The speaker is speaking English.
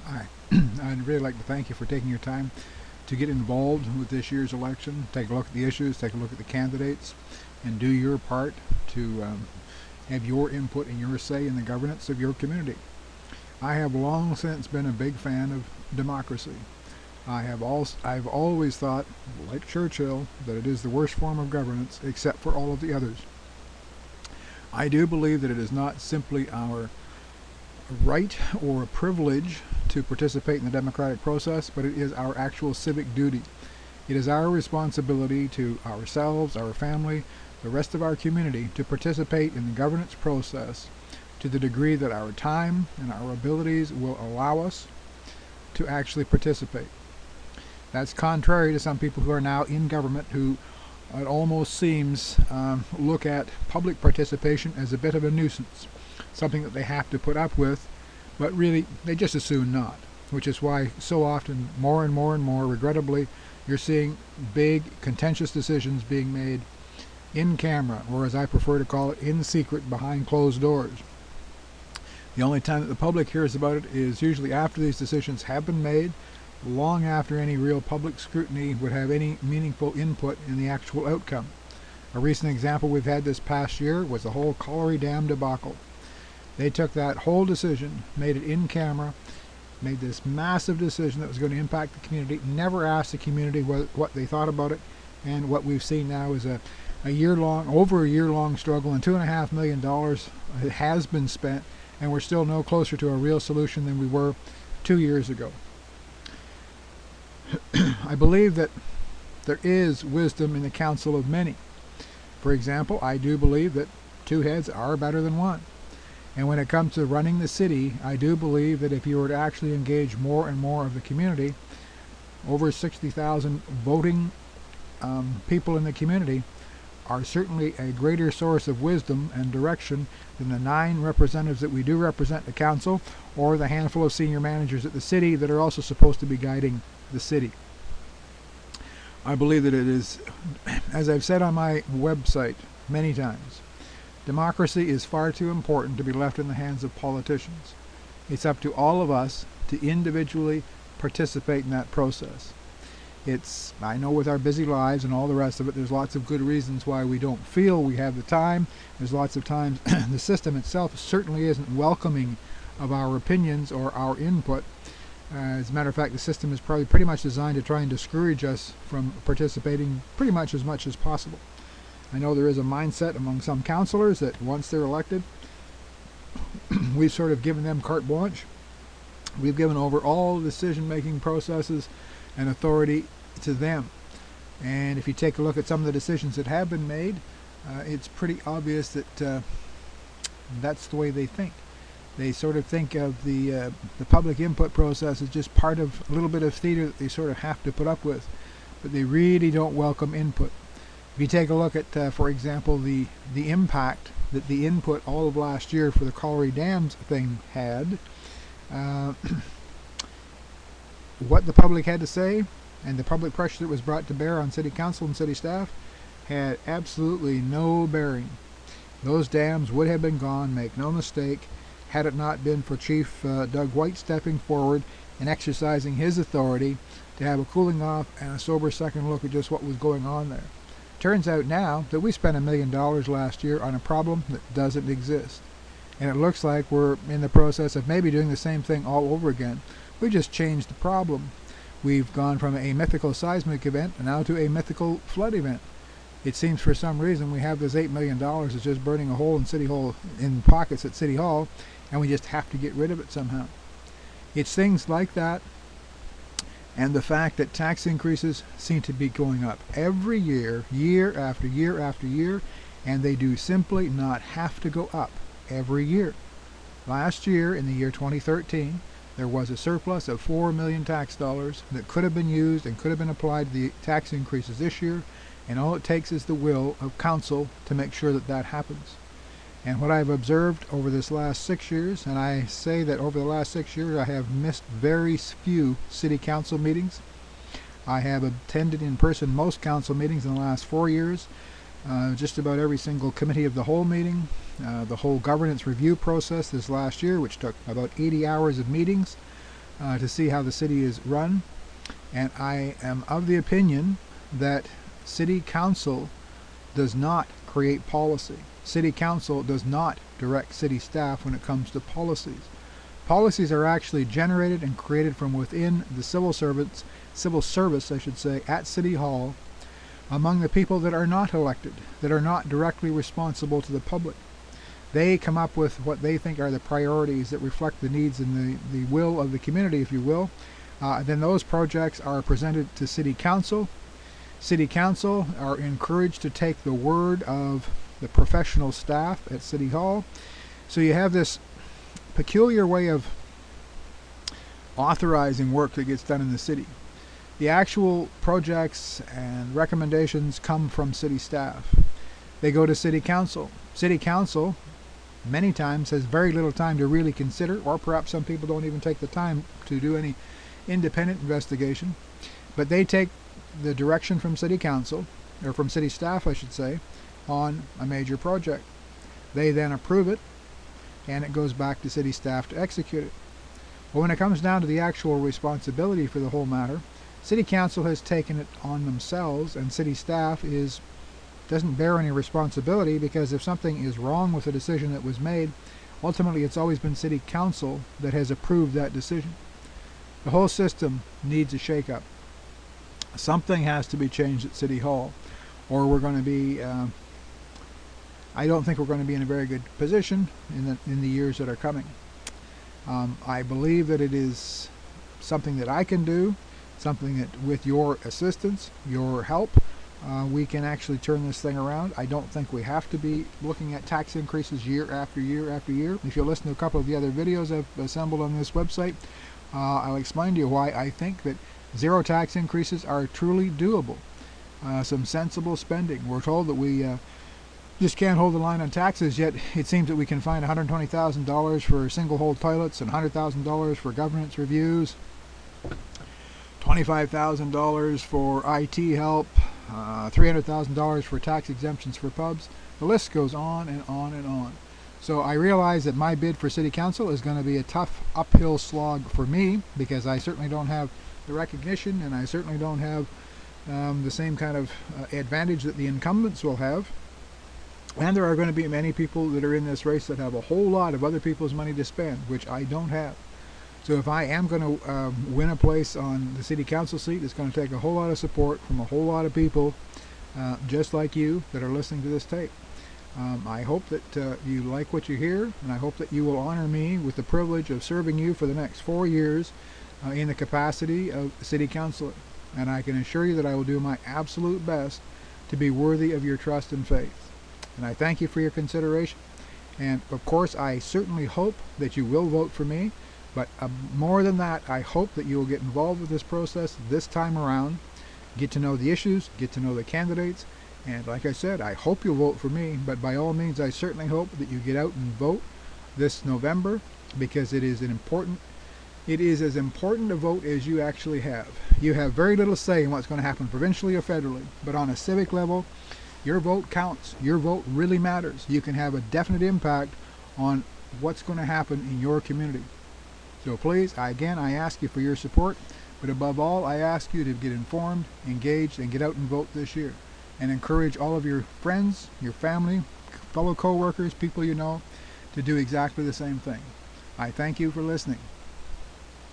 Hi. I'd really like to thank you for taking your time to get involved with this year's election. Take a look at the issues, take a look at the candidates, and do your part to have your input and your say in the governance of your community. I have long since been a big fan of democracy. I've always thought, like Churchill, that it is the worst form of governance except for all of the others. I do believe that it is not simply our right or a privilege to participate in the democratic process, but it is our actual civic duty. It is our responsibility to ourselves, our family, the rest of our community to participate in the governance process to the degree that our time and our abilities will allow us to actually participate. That's contrary to some people who are now in government who it almost seems look at public participation as a bit of a nuisance, something that they have to put up with, but really they just as soon not, which is why so often, more and more and more, regrettably, you're seeing big, contentious decisions being made in camera, or as I prefer to call it, in secret, behind closed doors. The only time that the public hears about it is usually after these decisions have been made, long after any real public scrutiny would have any meaningful input in the actual outcome. A recent example we've had this past year was the whole Colliery Dam debacle. They took that whole decision, made it in camera, made this massive decision that was going to impact the community, never asked the community what they thought about it, and what we've seen now is over a year-long struggle, and $2.5 million has been spent, and we're still no closer to a real solution than we were 2 years ago. I believe that there is wisdom in the counsel of many. For example, I do believe that two heads are better than one. And when it comes to running the city, I do believe that if you were to actually engage more and more of the community, over 60,000 voting people in the community are certainly a greater source of wisdom and direction than the 9 representatives that we do represent the council, or the handful of senior managers at the city that are also supposed to be guiding the city. I believe that it is, as I've said on my website many times, democracy is far too important to be left in the hands of politicians. It's up to all of us to individually participate in that process. I know with our busy lives and all the rest of it, there's lots of good reasons why we don't feel we have the time. There's lots of times the system itself certainly isn't welcoming of our opinions or our input. As a matter of fact, the system is probably pretty much designed to try and discourage us from participating pretty much as possible. I know there is a mindset among some councillors that once they're elected, we've sort of given them carte blanche. We've given over all decision-making processes and authority to them. And if you take a look at some of the decisions that have been made, it's pretty obvious that that's the way they think. They sort of think of the public input process as just part of a little bit of theater that they sort of have to put up with, but they really don't welcome input. If you take a look at, for example, the impact that the input all of last year for the Colliery Dams thing had, what the public had to say, and the public pressure that was brought to bear on city council and city staff had absolutely no bearing. Those dams would have been gone, make no mistake, had it not been for Chief Doug White stepping forward and exercising his authority to have a cooling off and a sober second look at just what was going on there. Turns out now that we spent $1 million last year on a problem that doesn't exist. And it looks like we're in the process of maybe doing the same thing all over again. We just changed the problem. We've gone from a mythical seismic event now to a mythical flood event. It seems for some reason we have this $8 million that's just burning a hole in pockets at City Hall, and we just have to get rid of it somehow. It's things like that, and the fact that tax increases seem to be going up every year, year after year after year, and they do simply not have to go up every year. Last year, in the year 2013, there was a surplus of $4 million tax dollars that could have been used and could have been applied to the tax increases this year, and all it takes is the will of council to make sure that that happens. And what I've observed over this last 6 years, and I say that over the last 6 years I have missed very few city council meetings. I have attended in person most council meetings in the last 4 years, just about every single committee of the whole meeting, the whole governance review process this last year, which took about 80 hours of meetings. to see how the city is run. And I am of the opinion that City Council does not create policy. City Council does not direct city staff when it comes to policies. Policies are actually generated and created from within the civil service, I should say, at City Hall, among the people that are not elected, that are not directly responsible to the public. They come up with what they think are the priorities that reflect the needs and the will of the community, if you will. Then those projects are presented to City Council. City Council are encouraged to take the word of the professional staff at City Hall. So you have this peculiar way of authorizing work that gets done in the city. The actual projects and recommendations come from city staff. They go to City Council. City Council many times has very little time to really consider, or perhaps some people don't even take the time to do any independent investigation, but they take the direction from City Council, or from city staff I should say, on a major project. They then approve it, and it goes back to city staff to execute it. But when it comes down to the actual responsibility for the whole matter, City Council has taken it on themselves, and city staff doesn't bear any responsibility, because if something is wrong with a decision that was made, ultimately it's always been City Council that has approved that decision. The whole system needs a shake-up. Something has to be changed at City Hall, or we're going to be I don't think we're going to be in a very good position in the years that are coming. I believe that it is something that I can do, something that with your assistance, your help, we can actually turn this thing around. I don't think we have to be looking at tax increases year after year after year. If you listen to a couple of the other videos I've assembled on this website, I'll explain to you why I think that zero tax increases are truly doable. Some sensible spending. We're told that we just can't hold the line on taxes, yet it seems that we can find $120,000 for single-hole toilets and $100,000 for governance reviews, $25,000 for IT help, $300,000 for tax exemptions for pubs. The list goes on and on and on. So I realize that my bid for City Council is going to be a tough uphill slog for me, because I certainly don't have the recognition, and I certainly don't have the same kind of advantage that the incumbents will have. And there are going to be many people that are in this race that have a whole lot of other people's money to spend, which I don't have. So if I am going to win a place on the City Council seat, it's going to take a whole lot of support from a whole lot of people just like you that are listening to this tape. I hope that you like what you hear, and I hope that you will honor me with the privilege of serving you for the next 4 years in the capacity of City Councilor. And I can assure you that I will do my absolute best to be worthy of your trust and faith. And I thank you for your consideration. And of course, I certainly hope that you will vote for me. But more than that, I hope that you will get involved with this process this time around, get to know the issues, get to know the candidates. And like I said, I hope you'll vote for me. But by all means, I certainly hope that you get out and vote this November, because it is as important a vote as you actually have. You have very little say in what's going to happen provincially or federally. But on a civic level, your vote counts. Your vote really matters. You can have a definite impact on what's going to happen in your community. So please, again, I ask you for your support, but above all, I ask you to get informed, engaged, and get out and vote this year. And encourage all of your friends, your family, fellow co-workers, people you know, to do exactly the same thing. I thank you for listening.